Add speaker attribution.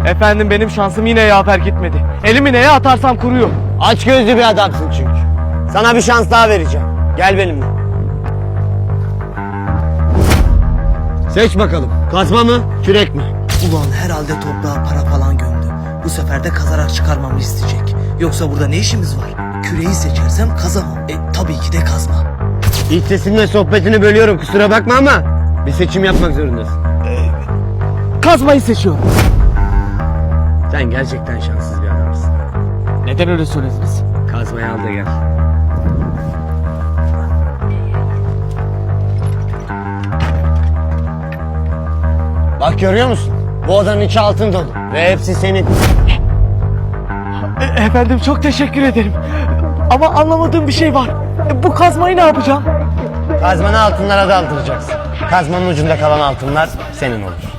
Speaker 1: Efendim benim şansım yine yaver gitmedi. Elimi neye atarsam kuruyor.
Speaker 2: Aç gözlü bir adamsın çünkü. Sana bir şans daha vereceğim. Gel benimle. Seç bakalım. Kazma mı, kürek mi?
Speaker 3: Ulan herhalde toprağa para falan gömdü. Bu sefer de kazarak çıkarmamı isteyecek. Yoksa burada ne işimiz var? Küreği seçersem kazamam. Tabii ki de kazma.
Speaker 2: İç sesinle sohbetini bölüyorum, kusura bakma ama bir seçim yapmak zorundasın.
Speaker 1: Kazmayı seçiyorum.
Speaker 2: Sen gerçekten şanssız bir adamsın.
Speaker 1: Neden öyle söylediniz?
Speaker 2: Kazmayı al da gel. Bak görüyor musun? Bu odanın içi altın dolu ve hepsi senin.
Speaker 1: Efendim çok teşekkür ederim. Ama anlamadığım bir şey var. Bu kazmayı ne yapacağım?
Speaker 2: Kazmanı altınlara daldıracaksın. Kazmanın ucunda kalan altınlar senin olur.